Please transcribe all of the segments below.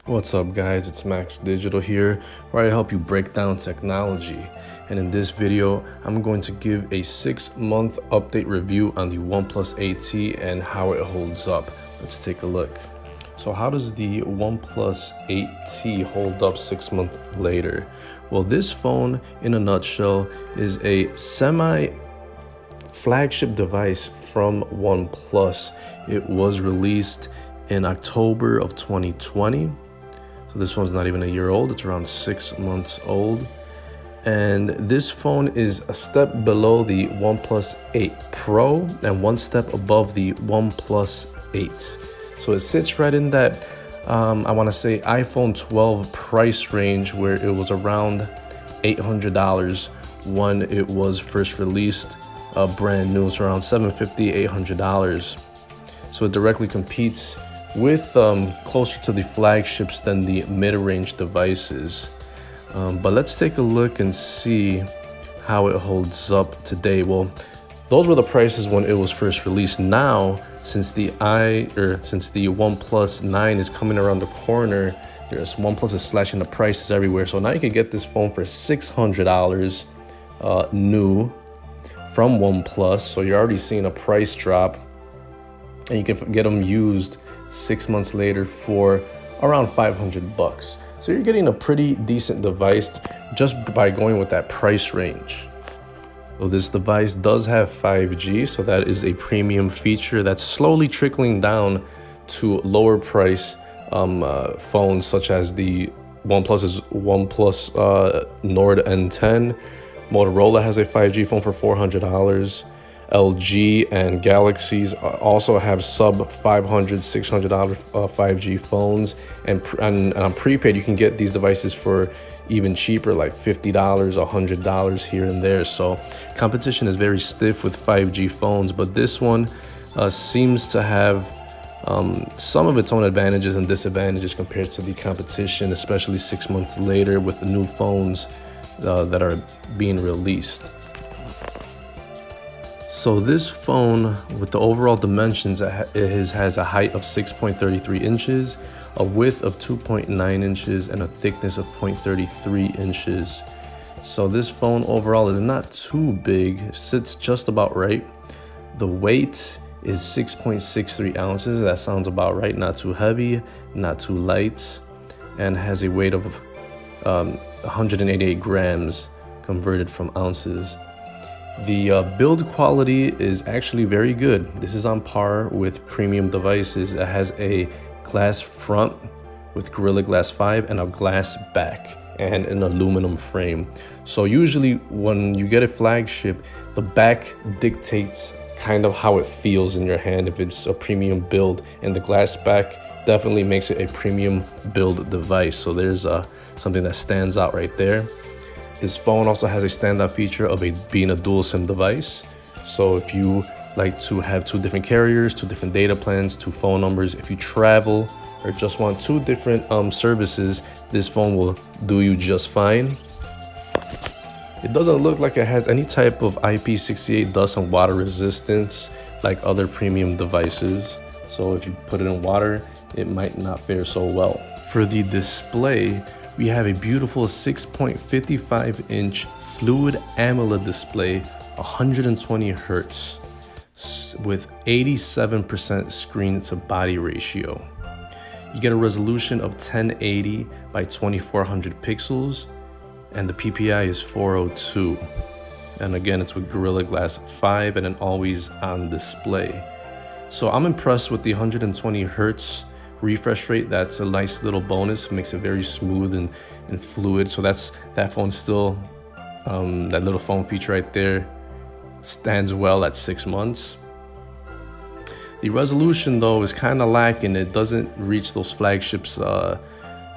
What's up guys, it's Max Digital here, where I help you break down technology. And in this video, I'm going to give a 6-month update review on the OnePlus 8T and how it holds up. Let's take a look. So how does the OnePlus 8T hold up 6 months later? Well, this phone, in a nutshell, is a flagship device from OnePlus. It was released in October of 2020. So this one's not even a year old, it's around 6 months old. And this phone is a step below the OnePlus 8 Pro and one step above the OnePlus 8. So it sits right in that, I wanna say iPhone 12 price range, where it was around $800 when it was first released, brand new. It's around $750, $800. So it directly competes with closer to the flagships than the mid-range devices. But let's take a look and see how it holds up today. Well, those were the prices when it was first released. Now, since the OnePlus 9 is coming around the corner, OnePlus is slashing the prices everywhere. So now you can get this phone for $600 new from OnePlus. So you're already seeing a price drop, and you can get them used 6 months later for around $500. So you're getting a pretty decent device just by going with that price range. So this device does have 5G, so that is a premium feature that's slowly trickling down to lower price phones, such as the OnePlus Nord N10. Motorola has a 5G phone for $400. LG and Galaxies also have sub $500, $600 5G phones, and on prepaid you can get these devices for even cheaper, like $50, $100 here and there. So competition is very stiff with 5G phones, but this one seems to have some of its own advantages and disadvantages compared to the competition, especially 6 months later with the new phones that are being released. So this phone, with the overall dimensions, has a height of 6.33 inches, a width of 2.9 inches, and a thickness of 0.33 inches. So this phone overall is not too big, sits just about right. The weight is 6.63 ounces. That sounds about right, not too heavy, not too light, and has a weight of 188 grams converted from ounces. The build quality is actually very good. This is on par with premium devices. It has a glass front with Gorilla Glass 5 and a glass back and an aluminum frame. So usually when you get a flagship, the back dictates kind of how it feels in your hand if it's a premium build, and the glass back definitely makes it a premium build device. So there's something that stands out right there. This phone also has a standout feature of being a dual SIM device. So if you like to have 2 different carriers, 2 different data plans, 2 phone numbers, if you travel or just want 2 different services, this phone will do you just fine. It doesn't look like it has any type of IP68 dust and water resistance like other premium devices. So if you put it in water, it might not fare so well. For the display, we have a beautiful 6.55-inch Fluid AMOLED display, 120 Hz, with 87% screen to body ratio. You get a resolution of 1080 by 2400 pixels, and the PPI is 402. And again, it's with Gorilla Glass 5 and an always on display. So I'm impressed with the 120 Hz refresh rate. That's a nice little bonus. It makes it very smooth and fluid. So that phone still, that little phone feature right there stands well at 6 months. The resolution though is kind of lacking. It doesn't reach those flagships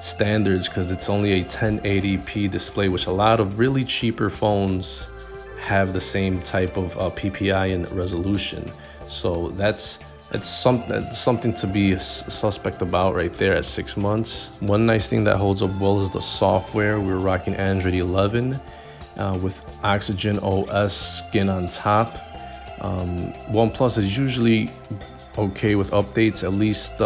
standards because it's only a 1080p display, which a lot of really cheaper phones have the same type of PPI and resolution. So that's something to be suspect about right there at 6 months. One nice thing that holds up well is the software. We're rocking Android 11 with Oxygen OS skin on top. OnePlus is usually okay with updates at least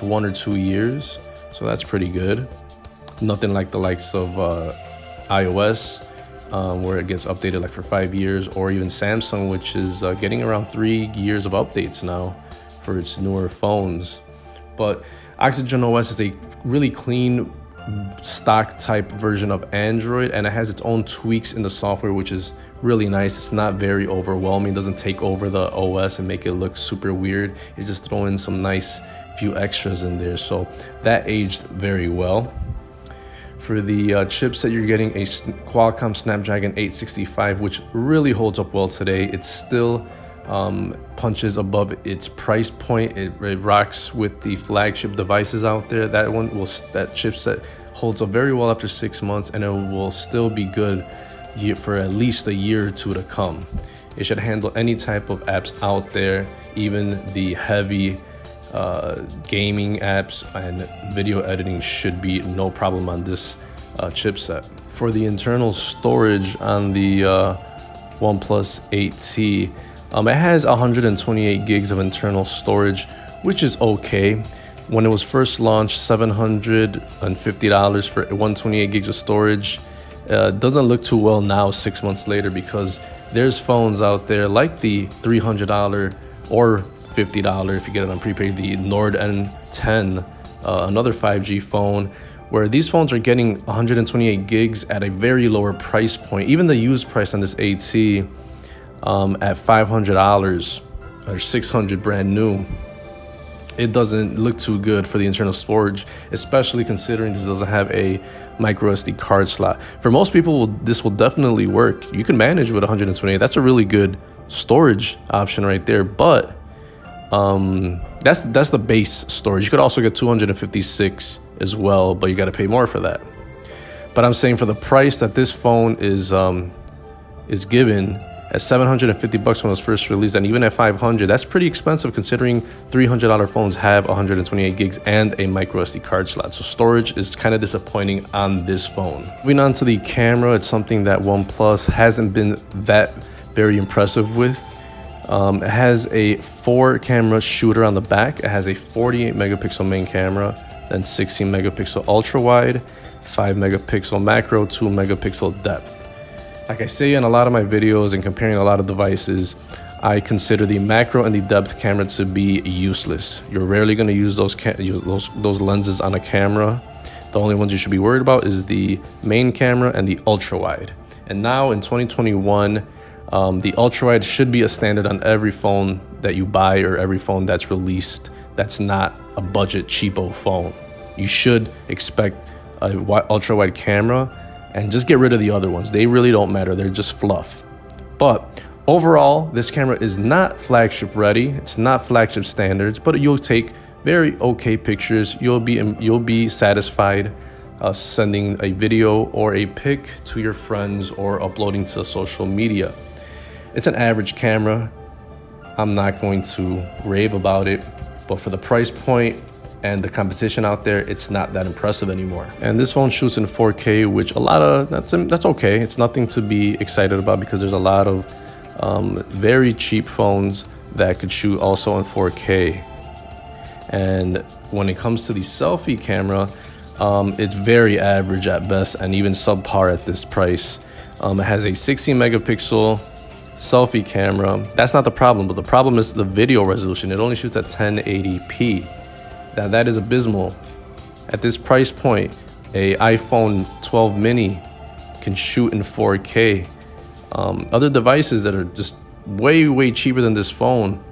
1 or 2 years. So that's pretty good. Nothing like the likes of iOS, where it gets updated like for 5 years, or even Samsung, which is getting around 3 years of updates now for its newer phones. But Oxygen OS is a really clean stock type version of Android, and it has its own tweaks in the software, which is really nice. It's not very overwhelming. It doesn't take over the OS and make it look super weird. It's just throwing some nice few extras in there. So that aged very well. For the chipset, you're getting a Qualcomm Snapdragon 865, which really holds up well today. It still punches above its price point. It rocks with the flagship devices out there. That chipset holds up very well after 6 months, and it will still be good for at least a year or two to come. It should handle any type of apps out there, even the heavy gaming apps, and video editing should be no problem on this chipset. For the internal storage on the OnePlus 8T, it has 128 gigs of internal storage, which is okay. When it was first launched, $750 for 128 gigs of storage. Doesn't look too well now 6 months later, because there's phones out there like the $300 or $50 if you get it on prepaid, the Nord N10, another 5G phone, where these phones are getting 128 gigs at a very lower price point. Even the used price on this AT at $500 or $600 brand new, it doesn't look too good for the internal storage, especially considering this doesn't have a micro SD card slot. For most people, this will definitely work. You can manage with 128. That's a really good storage option right there. But that's the base storage. You could also get 256 as well, but you got to pay more for that. But I'm saying for the price that this phone is given at $750 when it was first released, and even at $500, that's pretty expensive considering $300 phones have 128 gigs and a micro SD card slot. So storage is kind of disappointing on this phone. Moving on to the camera, it's something that OnePlus hasn't been that very impressive with. It has a 4-camera shooter on the back. It has a 48 megapixel main camera, then 16 megapixel ultra wide, 5 megapixel macro, 2 megapixel depth. Like I say in a lot of my videos and comparing a lot of devices, I consider the macro and the depth camera to be useless. You're rarely going to use those lenses on a camera. The only ones you should be worried about is the main camera and the ultra wide. And now in 2021, the ultra wide should be a standard on every phone that you buy, or every phone that's released that's not a budget cheapo phone. You should expect a ultra wide camera, and just get rid of the other ones. They really don't matter. They're just fluff. But overall, this camera is not flagship ready. It's not flagship standards, but you'll take very okay pictures. You'll be satisfied sending a video or a pic to your friends or uploading to social media. It's an average camera. I'm not going to rave about it, but for the price point and the competition out there, it's not that impressive anymore. And this phone shoots in 4K, which that's okay. It's nothing to be excited about, because there's a lot of very cheap phones that could shoot also in 4K. And when it comes to the selfie camera, it's very average at best, and even subpar at this price. It has a 16 megapixel selfie camera. That's not the problem, but the problem is the video resolution. It only shoots at 1080p. Now that is abysmal. At this price point, a iPhone 12 mini can shoot in 4K. Other devices that are just way cheaper than this phone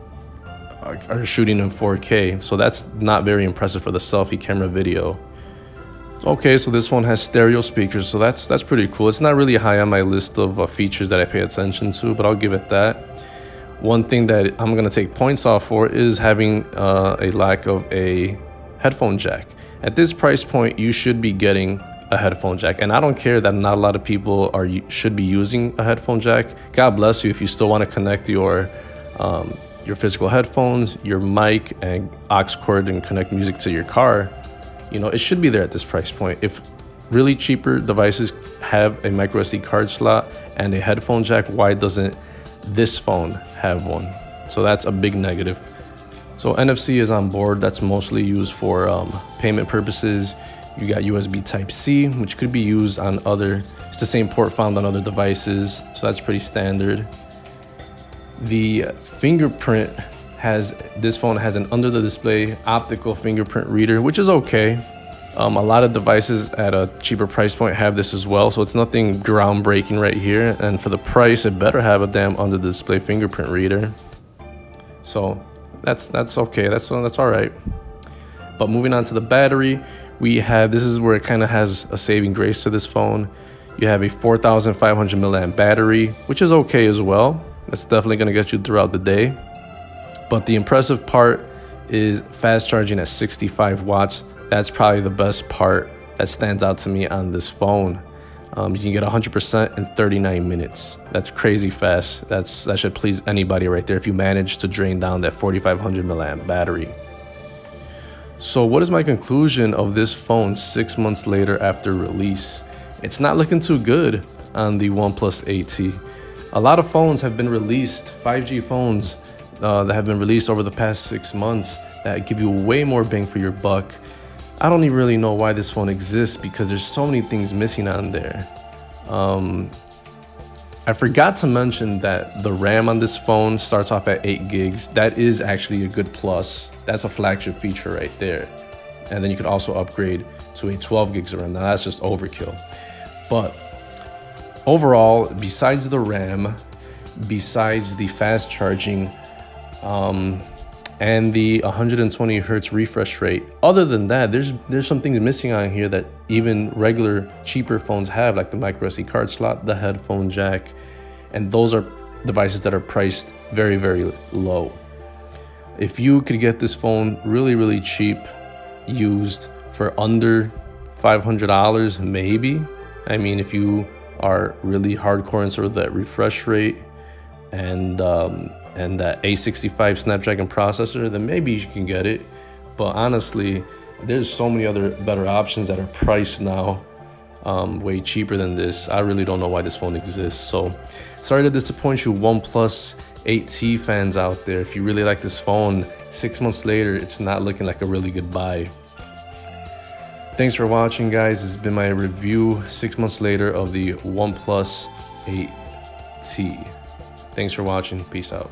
are shooting in 4K. So that's not very impressive for the selfie camera video. Okay, so this one has stereo speakers, so that's pretty cool. It's not really high on my list of features that I pay attention to, but I'll give it that. One thing that I'm going to take points off for is having a lack of a headphone jack. At this price point, you should be getting a headphone jack. And I don't care that not a lot of people should be using a headphone jack. God bless you if you still want to connect your physical headphones, your mic, and aux cord, and connect music to your car. You know, it should be there at this price point. If really cheaper devices have a micro SD card slot and a headphone jack, why doesn't this phone have one? So that's a big negative. So NFC is on board. That's mostly used for payment purposes. You got USB Type-C, which could be used on it's the same port found on other devices, so that's pretty standard. The fingerprint this phone has an under the display optical fingerprint reader, which is okay. A lot of devices at a cheaper price point have this as well, so it's nothing groundbreaking right here. And for the price, it better have a damn under the display fingerprint reader. So that's okay. That's all right. But moving on to the battery, this is where it kind of has a saving grace to this phone. You have a 4,500 milliamp battery, which is okay as well. That's definitely going to get you throughout the day. But the impressive part is fast charging at 65 watts. That's probably the best part that stands out to me on this phone. You can get 100% in 39 minutes. That's crazy fast. That should please anybody right there if you manage to drain down that 4,500 milliamp battery. So what is my conclusion of this phone 6 months later after release? It's not looking too good on the OnePlus 8T. A lot of phones have been released, 5G phones that have been released over the past 6 months that give you way more bang for your buck. I don't even really know why this phone exists because there's so many things missing on there. I forgot to mention that the RAM on this phone starts off at 8 gigs. That is actually a good plus. That's a flagship feature right there. And then you could also upgrade to a 12 gigs of RAM. Now that's just overkill. But overall, besides the RAM, besides the fast charging, and the 120 hertz refresh rate, other than that, there's some things missing on here that even regular cheaper phones have, like the micro SD card slot, the headphone jack, and those are devices that are priced very, very low. If you could get this phone really, really cheap, used for under $500, maybe. I mean, if you are really hardcore in sort of that refresh rate and that A65 Snapdragon processor, then maybe you can get it. But honestly, there's so many other better options that are priced now way cheaper than this. I really don't know why this phone exists. So sorry to disappoint you OnePlus 8T fans out there. If you really like this phone, 6 months later, it's not looking like a really good buy. Thanks for watching, guys. This has been my review 6 months later of the OnePlus 8T. Thanks for watching. Peace out.